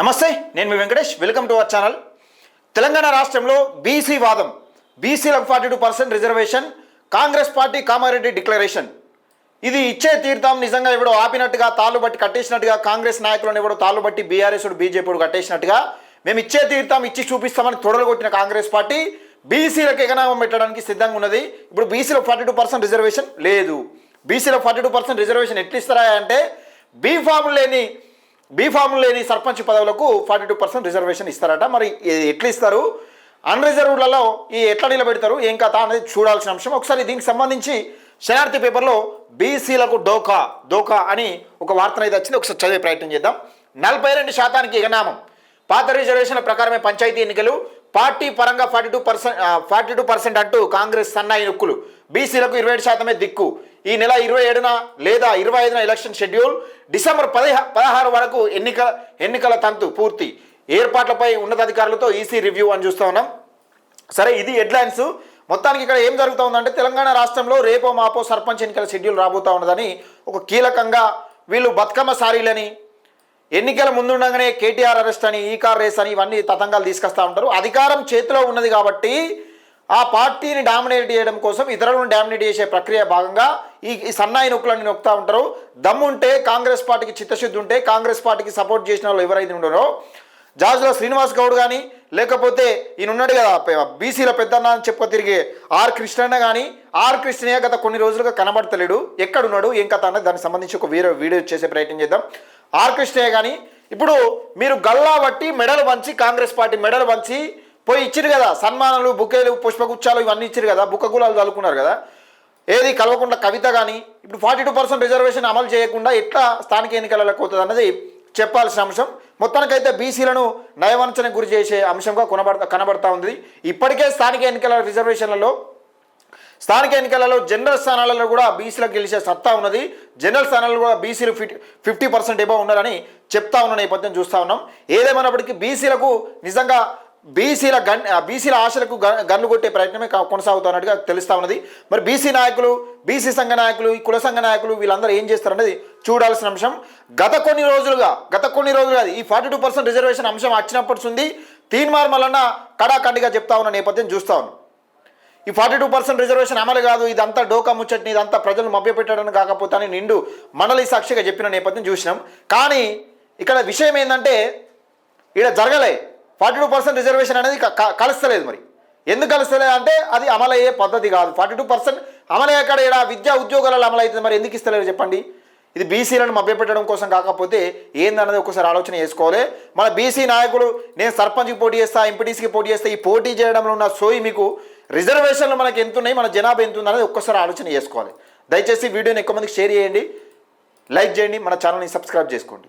నమస్తే, నేను మీ Venkatesh. Welcome to our channel. Telangana రాష్ట్రంలో బీసీ వాదం, బీసీలకు 42% reservation, Congress party Kamareddy declaration. ఇది ఇచ్చే తీర్థం. నిజంగా ఎవడో ఆపినట్టుగా, తాళ్ళు బట్టి కట్టేసినట్టుగా, కాంగ్రెస్ నాయకులను ఎవడో తాళ్ళు బట్టి బీఆర్ఎస్ బీజేపీ కట్టేసినట్టుగా మేము ఇచ్చే తీర్థం ఇచ్చి చూపిస్తామని తొడలు కొట్టిన కాంగ్రెస్ పార్టీ బీసీలకు ఎగనామం పెట్టడానికి సిద్ధంగా ఉన్నది. ఇప్పుడు బీసీలకు 42% రిజర్వేషన్ లేదు. బీసీలకు 42% రిజర్వేషన్ ఎట్లా ఇస్తారా అంటే బీఫామ్ లేని సర్పంచ్ పదవులకు 42% రిజర్వేషన్ ఇస్తారట. మరి ఎట్లా ఇస్తారు, అన్రిజర్వ్డ్లలో ఈ ఎట్లా నిలబెడతారు, ఏం కథ అనేది చూడాల్సిన అంశం. ఒకసారి దీనికి సంబంధించి శనార్థి పేపర్లో బీసీలకు డోకా అని ఒక వార్త అయితే వచ్చింది. ఒకసారి చదివే ప్రయత్నం చేద్దాం. 42% ఎగనామం. పాత రిజర్వేషన్ల ప్రకారమే పంచాయతీ ఎన్నికలు. పార్టీ పరంగా 42% అంటూ కాంగ్రెస్ సన్నాయి నొక్కులు. బీసీలకు 27% దిక్కు. ఈ నెల 27న లేదా 25న ఎలక్షన్ షెడ్యూల్. డిసెంబర్ 16 వరకు ఎన్నికల తంతు పూర్తి. ఏర్పాట్లపై ఉన్నతాధికారులతో ఈసీ రివ్యూ అని చూస్తూ ఉన్నాం. సరే, ఇది హెడ్లైన్స్. మొత్తానికి ఇక్కడ ఏం జరుగుతూ ఉందంటే, తెలంగాణ రాష్ట్రంలో రేపో మాపో సర్పంచ్ ఎన్నికల షెడ్యూల్ రాబోతూ ఉన్నదని ఒక కీలకంగా వీళ్ళు బతుకమ్మ సారీలని, ఎన్నికల ముందుండగానే కేటీఆర్ అరెస్ట్ అని, ఈ కార్ రేస్ అని ఇవన్నీ తతంగాలు తీసుకొస్తూ ఉంటారు. అధికారం చేతిలో ఉన్నది కాబట్టి ఆ పార్టీని డామినేట్ చేయడం కోసం ఇతరులను డామినేట్ చేసే ప్రక్రియ భాగంగా ఈ సన్నాయి నొక్కులని నొక్కుతూ ఉంటారు. దమ్ముంటే, కాంగ్రెస్ పార్టీకి చిత్తశుద్ధి ఉంటే, కాంగ్రెస్ పార్టీకి సపోర్ట్ చేసిన వాళ్ళు ఎవరైతే ఉండరో, జాజుల శ్రీనివాస్ గౌడ్ కానీ, లేకపోతే ఈయన ఉన్నాడు కదా బీసీల పెద్దన్న అని చెప్ప తిరిగే ఆర్ కృష్ణన్న కానీ, ఆర్ కృష్ణయ్య గత కొన్ని రోజులుగా కనబడతలేడు. ఎక్కడున్నాడు, ఏం కథ అన్నది దానికి సంబంధించి ఒక వీడియో చేసే ప్రయత్నం చేద్దాం. ఆర్ కృష్ణయ్య కానీ ఇప్పుడు మీరు గల్లా బట్టి మెడలు వంచి, కాంగ్రెస్ పార్టీ మెడలు వంచి పోయి ఇచ్చిరు కదా, సన్మానాలు, బుకేలు, పుష్పగుచ్చాలు ఇవన్నీ ఇచ్చిరు కదా, బుక్కగులాలు చదువుకున్నారు కదా. ఏది కలవకుండా కవిత కానీ ఇప్పుడు 42% రిజర్వేషన్ అమలు చేయకుండా ఎట్లా స్థానిక ఎన్నికలకు అవుతుంది అన్నది చెప్పాల్సిన అంశం. మొత్తానికైతే బీసీలను నయవంచనకు గురి చేసే అంశంగా కనబడతా ఉంది. ఇప్పటికే స్థానిక ఎన్నికలలో జనరల్ స్థానాలలో కూడా బీసీలకు గెలిచే సత్తా ఉన్నది. జనరల్ స్థానాల్లో కూడా బీసీలు 50% ఎబో ఉన్నారని చెప్తా ఉన్న నేపథ్యం చూస్తూ ఉన్నాం. ఏదేమైనప్పటికీ బీసీలకు నిజంగా బీసీల ఆశలకు గన్ను కొట్టే ప్రయత్నమే కొనసాగుతున్నట్టుగా తెలుస్తూ ఉన్నది. మరి బీసీ నాయకులు, బీసీ సంఘ నాయకులు, ఈ కుల సంఘ నాయకులు వీళ్ళందరూ ఏం చేస్తారనేది చూడాల్సిన అంశం. గత కొన్ని రోజులుగా ఈ 42% రిజర్వేషన్ అంశం వచ్చినప్పటి ఉంది తీన్మార్ మల్లన్న కడాకండిగా చెప్తా ఉన్న నేపథ్యం చూస్తూ ఉన్నాం. ఈ 42% రిజర్వేషన్ అమలు కాదు, ఇదంతా డోకా ముచ్చట్ని, ఇదంతా ప్రజలు మభ్యపెట్టడం కాకపోతే అని నిండు మండలి సాక్షిగా చెప్పిన నేపథ్యం చూసినాం. కానీ ఇక్కడ విషయం ఏంటంటే, ఇక్కడ జరగలే 42% రిజర్వేషన్ అనేది కలుస్తలేదు. మరి ఎందుకు కలుస్తలేదు అంటే అది అమలయ్యే పద్ధతి కాదు. 42% అమలయ్యాక ఇక్కడ విద్యా ఉద్యోగాలలో అమలవుతుంది. మరి ఎందుకు ఇస్తలేదు చెప్పండి? ఇది బీసీలను మభ్యపెట్టడం కోసం కాకపోతే ఏందన్నది ఒకసారి ఆలోచన చేసుకోవాలి. మన బీసీ నాయకులు నేను సర్పంచ్కి పోటీ చేస్తా, ఎంపీటీసీకి పోటీ చేస్తా, ఈ పోటీ చేయడంలో ఉన్న సోయి మీకు రిజర్వేషన్లు మనకి ఎంత ఉన్నాయి, మన జనాభా ఎంత ఉంది అనేది ఒక్కసారి ఆలోచన చేసుకోవాలి. దయచేసి వీడియోని ఎక్కువ మందికి షేర్ చేయండి, లైక్ చేయండి, మన ఛానల్ని సబ్స్క్రైబ్ చేసుకోండి.